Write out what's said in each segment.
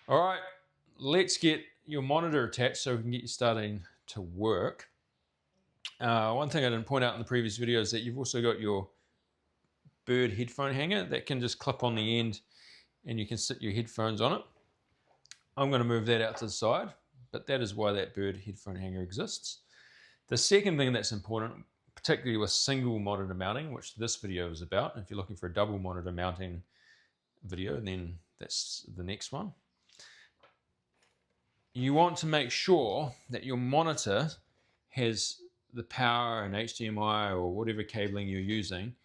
All right, let's get your monitor attached so we can get you starting to work. One thing I didn't point out in the previous video is that you've also got your Bird headphone hanger that can just clip on the end and you can sit your headphones on it. I'm going to move that out to the side, but that is why that Bird headphone hanger exists. The second thing that's important, particularly with single monitor mounting, which this video is about, if you're looking for a double monitor mounting video, then that's the next one. You want to make sure that your monitor has the power and HDMI or whatever cabling you're using,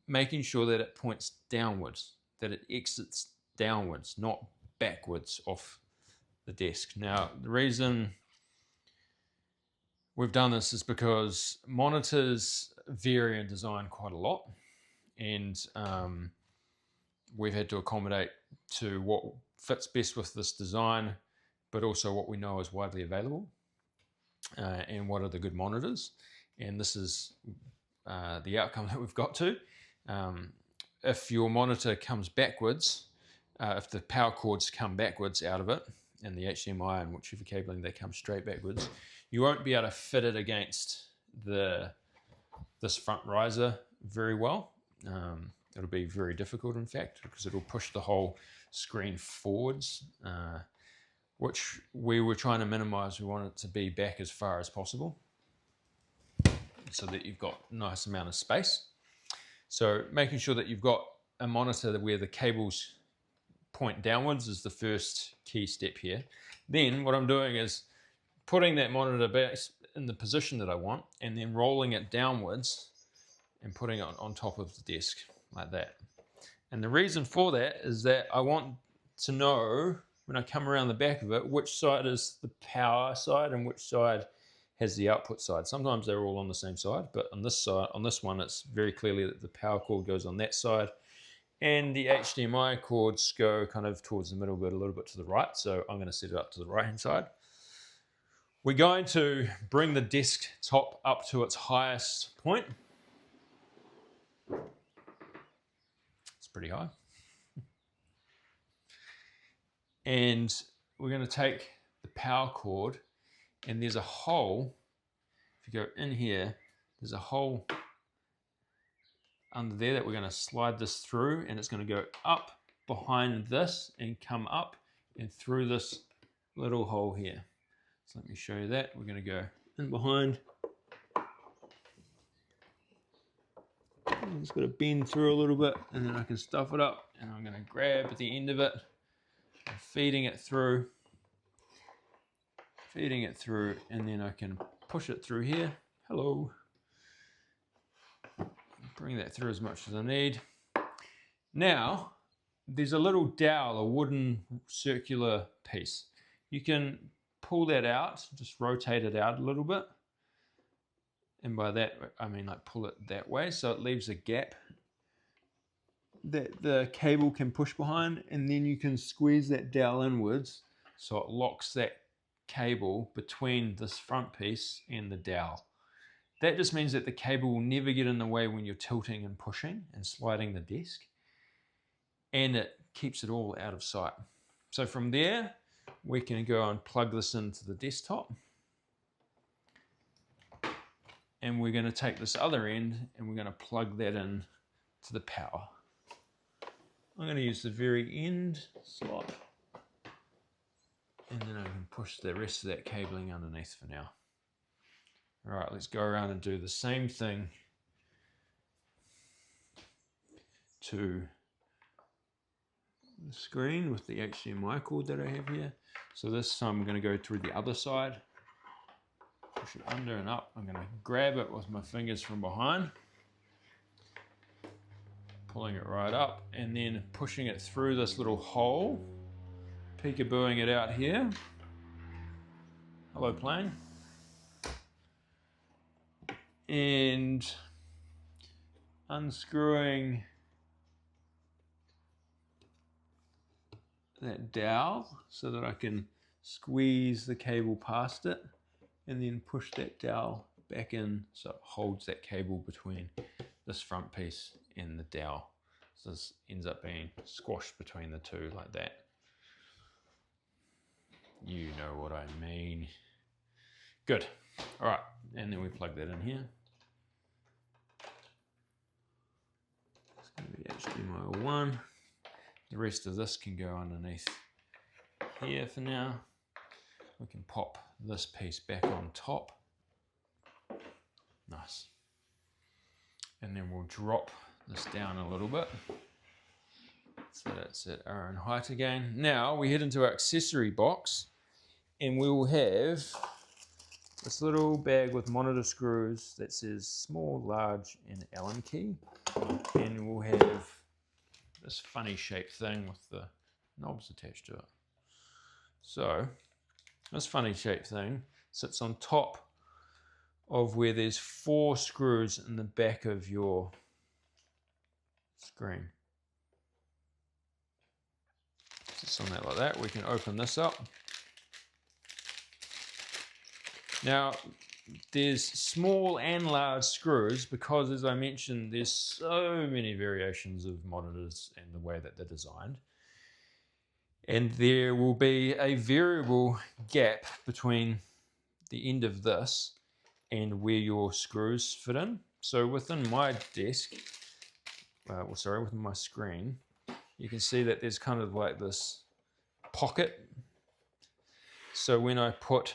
making sure that it points downwards, that it exits downwards, not backwards off the desk. Now, the reason we've done this is because monitors vary in design quite a lot, and we've had to accommodate to what fits best with this design, but also what we know is widely available and what are the good monitors. And this is the outcome that we've got to. If your monitor comes backwards, if the power cords come backwards out of it, and the HDMI and whichever cabling they come straight backwards, you won't be able to fit it against this front riser very well. It'll be very difficult, in fact, because it'll push the whole screen forwards, which we were trying to minimize. We want it to be back as far as possible so that you've got a nice amount of space. So making sure that you've got a monitor where the cables point downwards is the first key step here. Then what I'm doing is putting that monitor back in the position that I want and then rolling it downwards and putting it on top of the desk like that. And the reason for that is that I want to know when I come around the back of it which side is the power side and which side has the output side. Sometimes they're all on the same side, but on this side, on this one, it's very clearly that the power cord goes on that side and the HDMI cords go kind of towards the middle, but a little bit to the right. So I'm going to set it up to the right hand side. We're going to bring the desktop up to its highest point. It's pretty high. And we're going to take the power cord, and there's a hole. If you go in here, there's a hole under there that we're going to slide this through, and it's going to go up behind this and come up and through this little hole here. So let me show you that. We're going to go in behind. I'm just going to bend through a little bit, and then I can stuff it up, and I'm going to grab at the end of it, feeding it through, and then I can push it through here. Hello. Bring that through as much as I need. Now, there's a little dowel, a wooden circular piece. You can pull that out, just rotate it out a little bit. And by that, I mean like pull it that way so it leaves a gap that the cable can push behind, and then you can squeeze that dowel inwards so it locks that cable between this front piece and the dowel. That just means that the cable will never get in the way when you're tilting and pushing and sliding the desk, and it keeps it all out of sight. So from there, we can go and plug this into the desktop, and we're going to take this other end and we're going to plug that in to the power. I'm going to use the very end slot, and then I can push the rest of that cabling underneath for now. All right, let's go around and do the same thing to the screen with the HDMI cord that I have here. So this time I'm going to go through the other side, push it under and up. I'm going to grab it with my fingers from behind, pulling it right up, and then pushing it through this little hole, peekabooing it out here. Hello, plane. And unscrewing that dowel so that I can squeeze the cable past it and then push that dowel back in so it holds that cable between this front piece and the dowel. So this ends up being squashed between the two like that. You know what I mean. Good. All right, and then we plug that in here. It's going to be HDMI 1. The rest of this can go underneath here for now. We can pop this piece back on top. Nice. And then we'll drop this down a little bit so that's at our own height again. Now we head into our accessory box, and we will have this little bag with monitor screws that says small, large, and Allen key. And we'll have this funny shaped thing with the knobs attached to it. So this funny shaped thing sits on top of where there's 4 screws in the back of your screen. Sits on that like that. We can open this up. Now, there's small and large screws because, as I mentioned, there's so many variations of monitors and the way that they're designed. And there will be a variable gap between the end of this and where your screws fit in. So within my desk, within my screen, you can see that there's kind of like this pocket. So when I put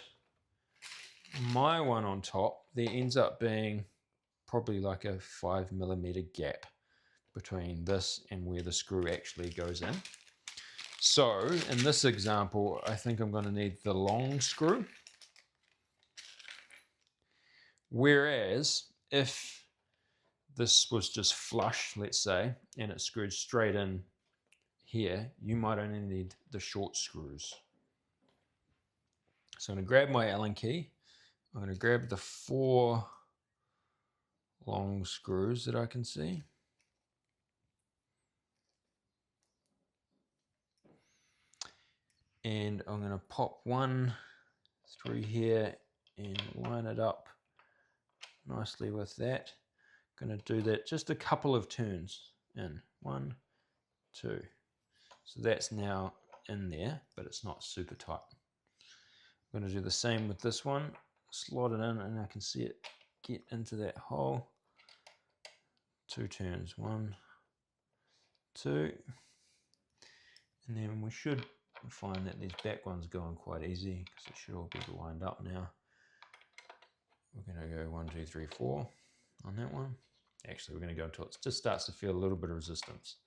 my one on top, there ends up being probably like a 5mm gap between this and where the screw actually goes in. So in this example, I think I'm going to need the long screw. Whereas if this was just flush, let's say, and it screwed straight in here, you might only need the short screws. So I'm going to grab my Allen key. I'm going to grab the 4 long screws that I can see. And I'm going to pop one through here and line it up nicely with that. I'm going to do that just a couple of turns in. 1, 2. So that's now in there, but it's not super tight. I'm going to do the same with this one. Slot it in and I can see it get into that hole. 2 turns. 1, 2. And then we should find that these back ones go on quite easy because it should all be lined up now. We're going to go 1, 2, 3, 4 on that one. Actually, we're going to go until it just starts to feel a little bit of resistance.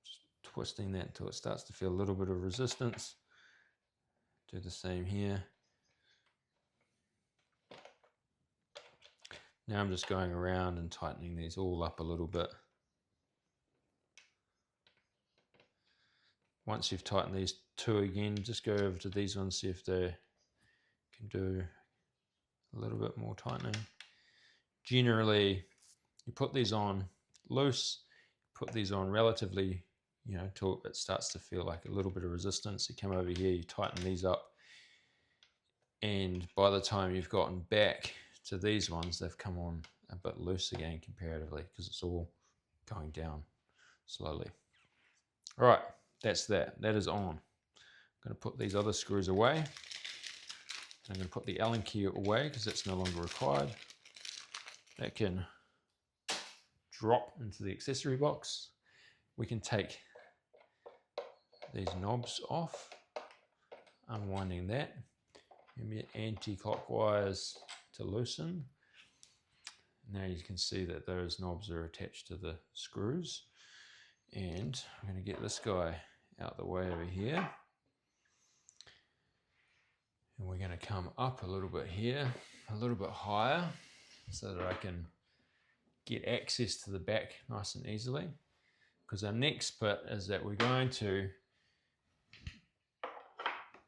Just twisting that until it starts to feel a little bit of resistance. Do the same here. Now I'm just going around and tightening these all up a little bit. Once you've tightened these 2 again, just go over to these ones, see if they can do a little bit more tightening. Generally, you put these on loose, put these on relatively, till it starts to feel like a little bit of resistance. You come over here, you tighten these up, and by the time you've gotten back to these ones, they've come on a bit loose again comparatively because it's all going down slowly. All right, that's that. That is on. I'm going to put these other screws away. I'm going to put the Allen key away because that's no longer required. That can drop into the accessory box. We can take these knobs off, unwinding that, maybe anti-clockwise to loosen. Now you can see that those knobs are attached to the screws. And I'm going to get this guy out the way over here. And we're going to come up a little bit here, a little bit higher, so that I can get access to the back nice and easily. Because our next bit is that we're going to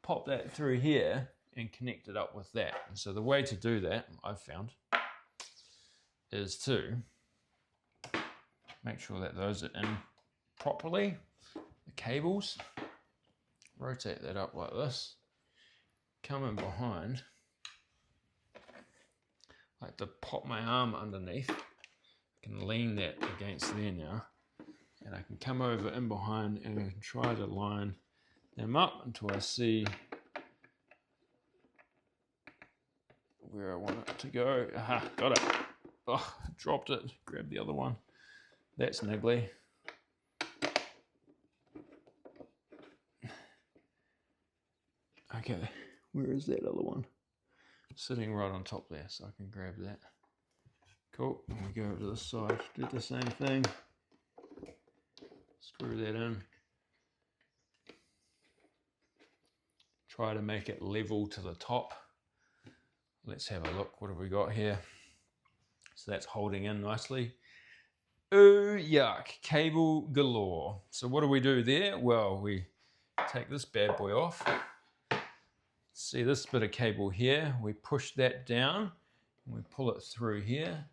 pop that through here and connect it up with that. And so the way to do that, I've found, is to make sure that those are in properly, the cables. Rotate that up like this. Come in behind. I like to pop my arm underneath. I can lean that against there now. And I can come over in behind and I can try to line them up until I see where I want it to go. Aha, got it. Oh, dropped it. Grab the other one. That's niggly. Okay, where is that other one? Sitting right on top there, so I can grab that. Cool, and we go to this side, do the same thing. Screw that in. Try to make it level to the top. Let's have a look, what have we got here? So that's holding in nicely. Oh, yuck, cable galore. So what do we do there? Well, we take this bad boy off. See this bit of cable here, we push that down and we pull it through here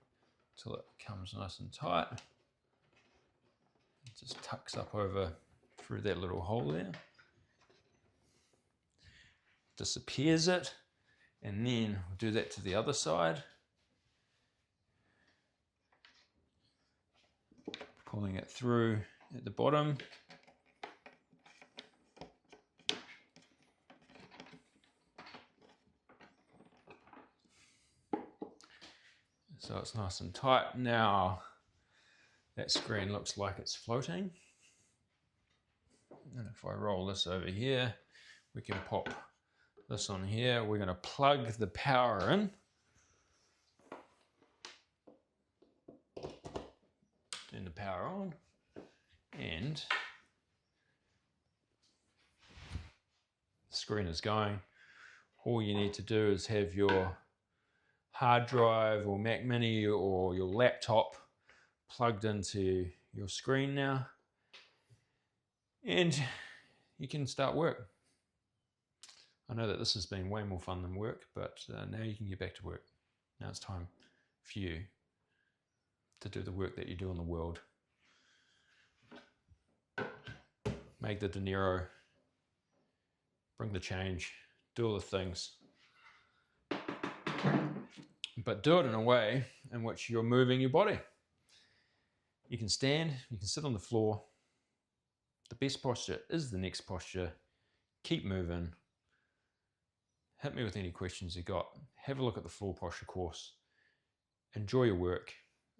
until it comes nice and tight. It just tucks up over through that little hole there. Disappears it, and then we'll do that to the other side. Pulling it through at the bottom. So it's nice and tight. Now that screen looks like it's floating. And if I roll this over here, we can pop this on here. We're going to plug the power in. Turn the power on. And the screen is going. All you need to do is have your hard drive or Mac Mini or your laptop plugged into your screen now, and you can start work. I know that this has been way more fun than work, but now you can get back to work. Now it's time for you to do the work that you do in the world. Make the dinero, bring the change, do all the things. But do it in a way in which you're moving your body. You can stand, you can sit on the floor. The best posture is the next posture. Keep moving. Hit me with any questions you got. Have a look at the floor posture course. Enjoy your work,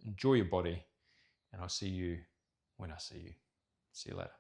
enjoy your body, and I'll see you when I see you. See you later.